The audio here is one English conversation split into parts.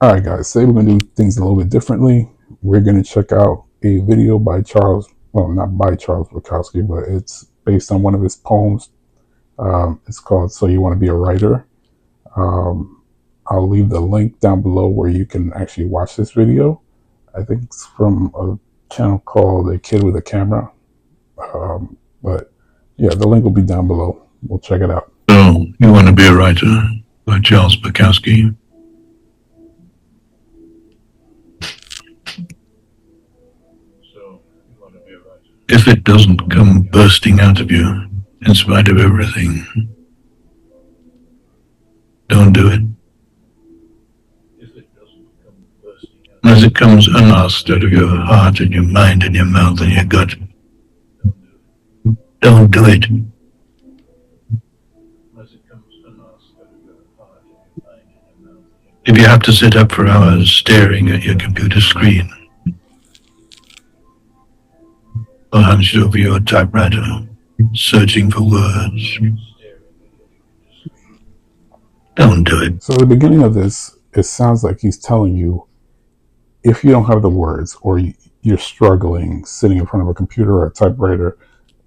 All right, guys, today we're going to do things a little bit differently. We're going to check out a video by Charles, well, not by Charles Bukowski, but it's based on one of his poems. It's called So You Want to Be a Writer. Um, I'll leave the link down below where you can actually watch this video. I think it's from a channel called A Kid with a Camera. But yeah, the link will be down below. We'll check it out. So, You Want to Be a Writer by Charles Bukowski. If it doesn't come bursting out of you, in spite of everything, don't do it. As it comes unasked out of your heart and your mind and your mouth and your gut, don't do it. If you have to sit up for hours staring at your computer screen, or hunched over your typewriter, searching for words, don't do it. So at the beginning of this, it sounds like he's telling you, if you don't have the words or you're struggling sitting in front of a computer or a typewriter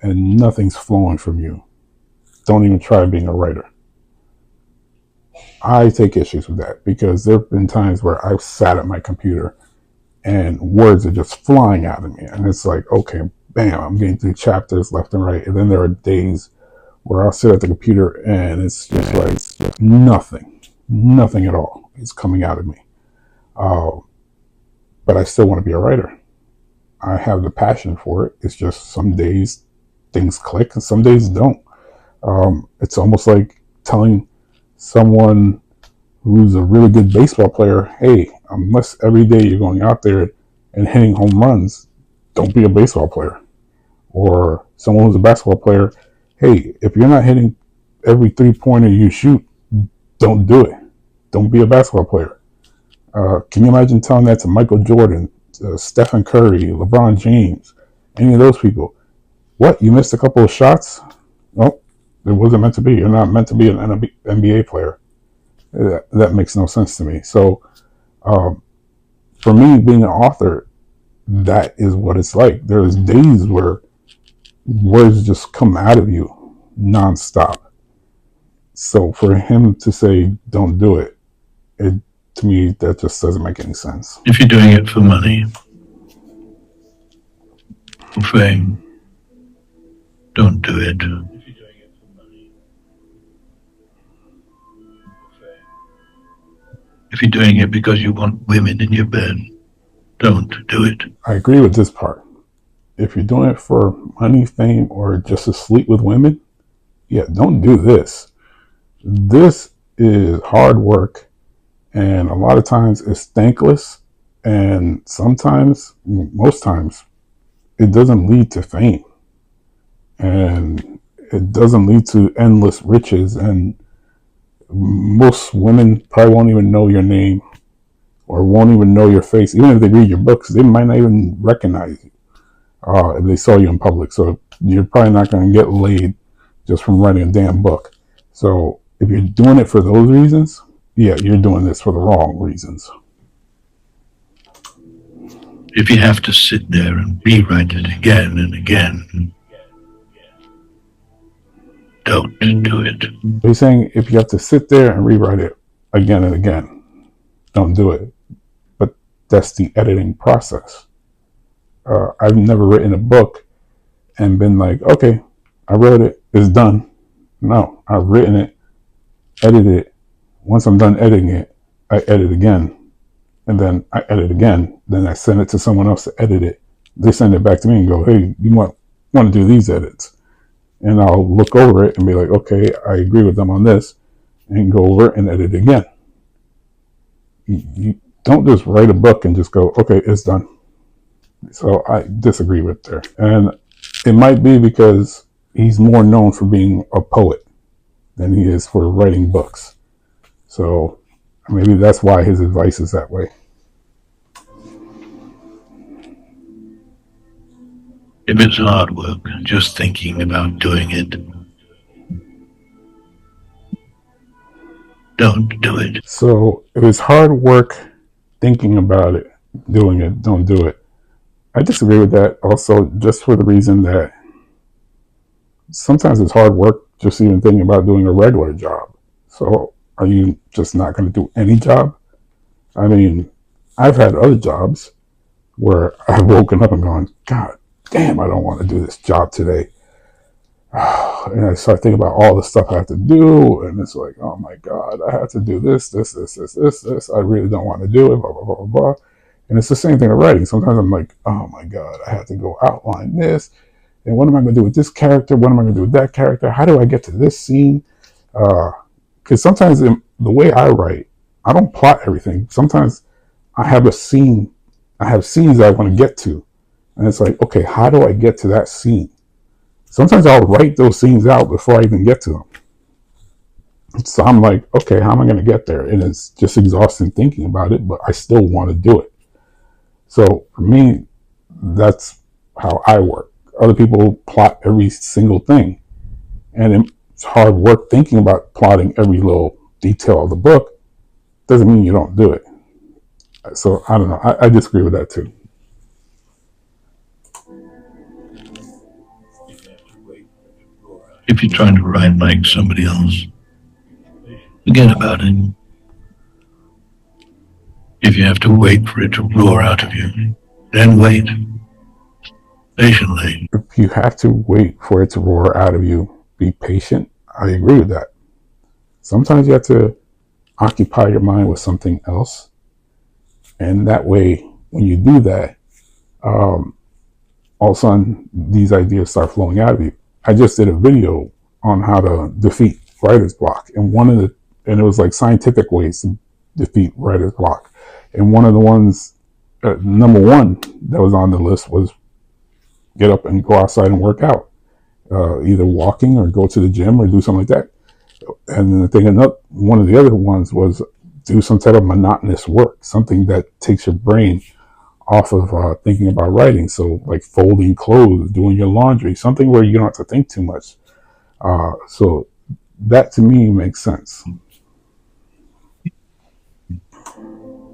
and nothing's flowing from you, don't even try being a writer. I take issues with that because there have been times where I've sat at my computer and words are just flying out of me. And it's like, okay, bam, I'm getting through chapters left and right. And then there are days where I'll sit at the computer and it's just like nothing at all is coming out of me. But I still want to be a writer. I have the passion for it. It's just some days things click and some days don't. It's almost like telling someone who's a really good baseball player, hey, unless every day you're going out there and hitting home runs, don't be a baseball player. Or someone who's a basketball player, hey, if you're not hitting every 3-pointer you shoot, don't do it. Don't be a basketball player. Can you imagine telling that to Michael Jordan, Stephen Curry, LeBron James, any of those people? What, you missed a couple of shots? Nope, it wasn't meant to be. You're not meant to be an NBA player. That makes no sense to me. So for me, being an author, that is what it's like. There's days where words just come out of you nonstop. So for him to say, don't do it, to me, that just doesn't make any sense. If you're doing it for money, for fame, don't do it. If you're doing it because you want women in your bed, don't do it. I agree with this part. If you're doing it for money, fame, or just to sleep with women, yeah, don't do this. This is hard work, and a lot of times it's thankless, and sometimes, most times, it doesn't lead to fame, and it doesn't lead to endless riches, and most women probably won't even know your name or won't even know your face. Even if they read your books, they might not even recognize you if they saw you in public. So you're probably not going to get laid just from writing a damn book. So if you're doing it for those reasons, yeah, you're doing this for the wrong reasons. If you have to sit there and rewrite it again and again, don't do it. He's saying if you have to sit there and rewrite it again and again, don't do it. But that's the editing process. I've never written a book and been like, okay, I wrote it, it's done. No, I've written it, edited it. Once I'm done editing it, I edit again. And then I edit again. Then I send it to someone else to edit it. They send it back to me and go, hey, you want to do these edits? And I'll look over it and be like, okay, I agree with them on this, and go over and edit it again. You don't just write a book and just go, okay, it's done. So I disagree with there. And it might be because he's more known for being a poet than he is for writing books. So maybe that's why his advice is that way. If it's hard work, just thinking about doing it, don't do it. So if it's hard work thinking about it, doing it, don't do it. I disagree with that also, just for the reason that sometimes it's hard work just even thinking about doing a regular job. So are you just not going to do any job? I mean, I've had other jobs where I've woken up and gone, God damn, I don't want to do this job today. And I start thinking about all the stuff I have to do, and it's like, oh my God, I have to do this. I really don't want to do it, blah, blah, blah, blah, blah. And it's the same thing with writing. Sometimes I'm like, oh my God, I have to go outline this. And what am I going to do with this character? What am I going to do with that character? How do I get to this scene? Because sometimes the way I write, I don't plot everything. Sometimes I have a scene, I have scenes I want to get to. And it's like, okay, how do I get to that scene? Sometimes I'll write those scenes out before I even get to them. So I'm like, okay, how am I going to get there? And it's just exhausting thinking about it, but I still want to do it. So for me, that's how I work. Other people plot every single thing. And it's hard work thinking about plotting every little detail of the book. Doesn't mean you don't do it. So I don't know. I disagree with that too. If you're trying to write like somebody else, forget about it. If you have to wait for it to roar out of you, then wait patiently. If you have to wait for it to roar out of you, be patient. I agree with that. Sometimes you have to occupy your mind with something else. And that way, when you do that, all of a sudden, these ideas start flowing out of you. I just did a video on how to defeat writer's block. And it was like scientific ways to defeat writer's block. And one of the ones, number one that was on the list was get up and go outside and work out. Either walking or go to the gym or do something like that. And one of the other ones was do some type of monotonous work, something that takes your brain off of thinking about writing. So like folding clothes, doing your laundry, something where you don't have to think too much. So that to me makes sense.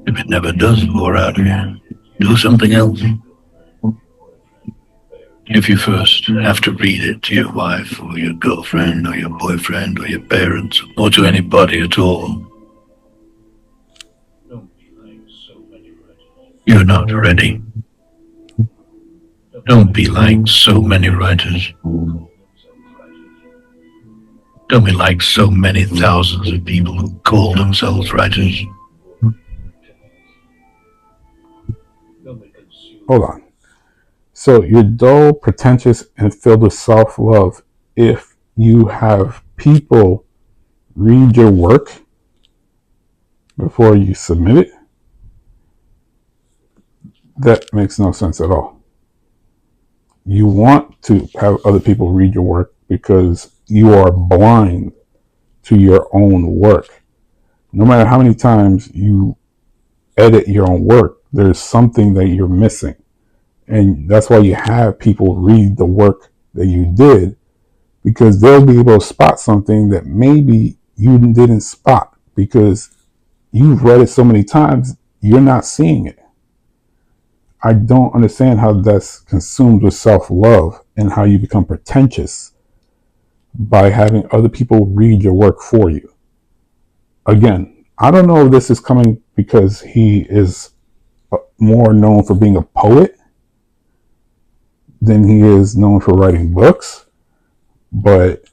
If it never does roar out of you, do something else. If you first have to read it to your wife or your girlfriend or your boyfriend or your parents or to anybody at all, you're not ready. Don't be like so many writers. Don't be like so many thousands of people who call themselves writers. Hold on. So you're dull, pretentious, and filled with self-love if you have people read your work before you submit it? That makes no sense at all. You want to have other people read your work because you are blind to your own work. No matter how many times you edit your own work, there's something that you're missing. And that's why you have people read the work that you did, because they'll be able to spot something that maybe you didn't spot because you've read it so many times, you're not seeing it. I don't understand how that's consumed with self-love and how you become pretentious by having other people read your work for you. Again, I don't know if this is coming because he is more known for being a poet than he is known for writing books, but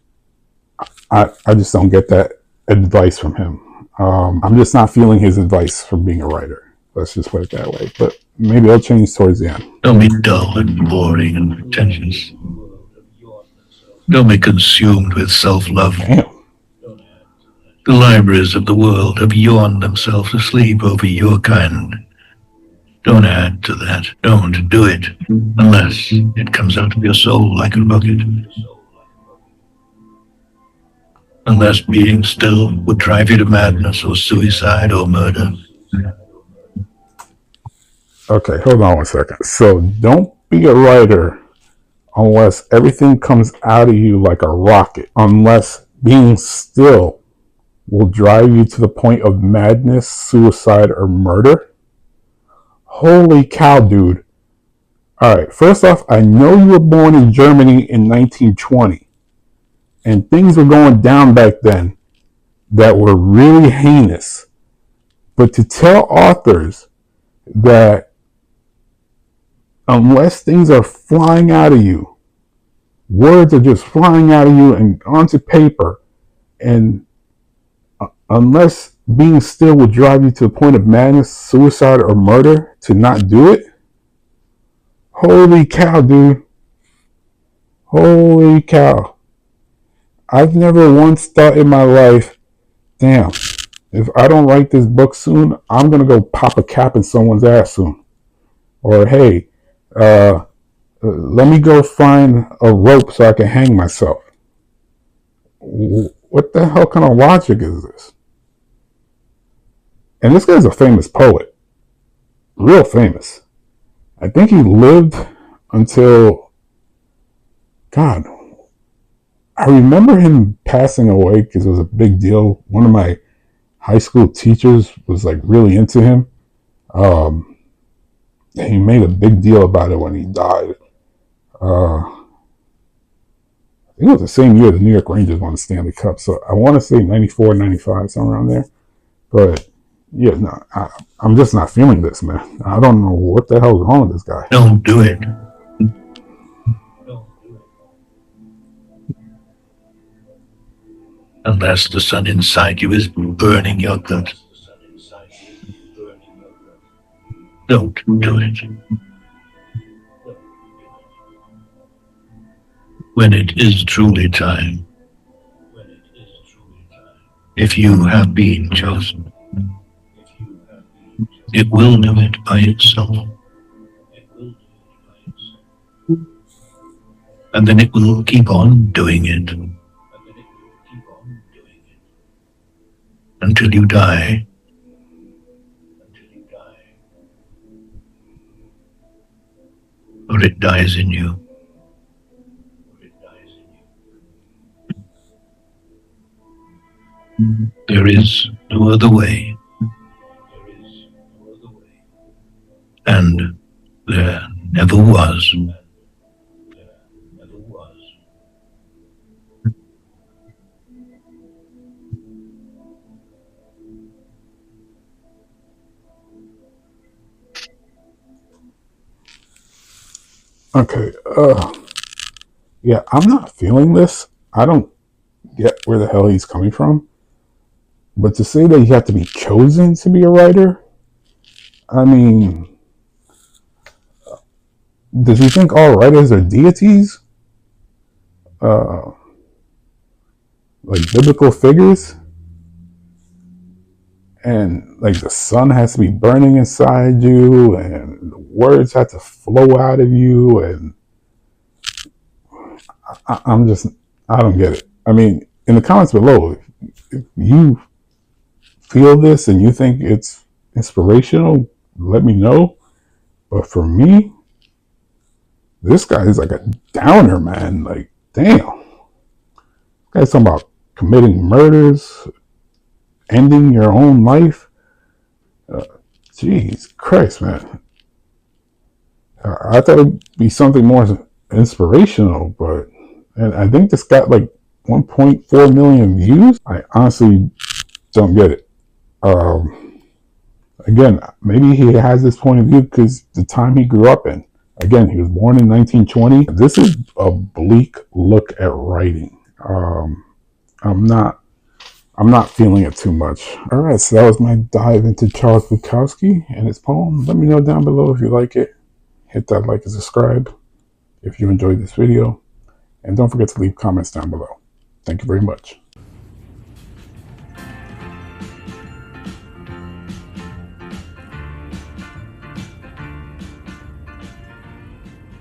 I just don't get that advice from him. I'm just not feeling his advice from being a writer. Let's just put it that way. But maybe I'll change towards the end. Don't be dull and boring and pretentious. Don't be consumed with self-love. Damn. The libraries of the world have yawned themselves to sleep over your kind. Don't add to that. Don't do it unless it comes out of your soul like a rocket. Unless being still would drive you to madness or suicide or murder. Okay, hold on one second. So don't be a writer unless everything comes out of you like a rocket. Unless being still will drive you to the point of madness, suicide, or murder. Holy cow, dude. All right, first off, I know you were born in Germany in 1920, and things were going down back then that were really heinous. But to tell authors that unless things are flying out of you, words are just flying out of you and onto paper, and unless being still would drive you to the point of madness, suicide, or murder, to not do it, holy cow, dude. Holy cow. I've never once thought in my life, damn, if I don't write this book soon, I'm going to go pop a cap in someone's ass soon. Or, hey, let me go find a rope so I can hang myself. What the hell kind of logic is this? And this guy's a famous poet, real famous. I think he lived until, God, I remember him passing away because it was a big deal. One of my high school teachers was like really into him. Um, he made a big deal about it when he died. I think it was the same year the New York Rangers won the Stanley Cup. So I want to say 94, 95, somewhere around there. But yeah, no, I'm just not feeling this, man. I don't know what the hell's wrong with this guy. Don't do it. Unless the sun inside you is burning your gut. Don't do it. When it is truly time, if you have been chosen, it will do it by itself. And then it will keep on doing it until you die. Or it dies in you. There is no other way. And there never was. Okay, yeah, I'm not feeling this. I don't get where the hell he's coming from. But to say that you have to be chosen to be a writer, I mean, does he think all writers are deities? Uh, like biblical figures? And like the sun has to be burning inside you, and the words have to flow out of you, and I'm just, I don't get it. I mean, in the comments below, if you feel this and you think it's inspirational, let me know. But for me, this guy is like a downer, man. Like, damn. This guy's talking about committing murders, ending your own life. Jeez Christ, man. I thought it'd be something more inspirational, but and I think this got like 1.4 million views. I honestly don't get it. Again, maybe he has this point of view because the time he grew up in. Again, he was born in 1920. This is a bleak look at writing. I'm not feeling it too much. All right, so that was my dive into Charles Bukowski and his poem. Let me know down below if you like it. Hit that like and subscribe if you enjoyed this video. And don't forget to leave comments down below. Thank you very much.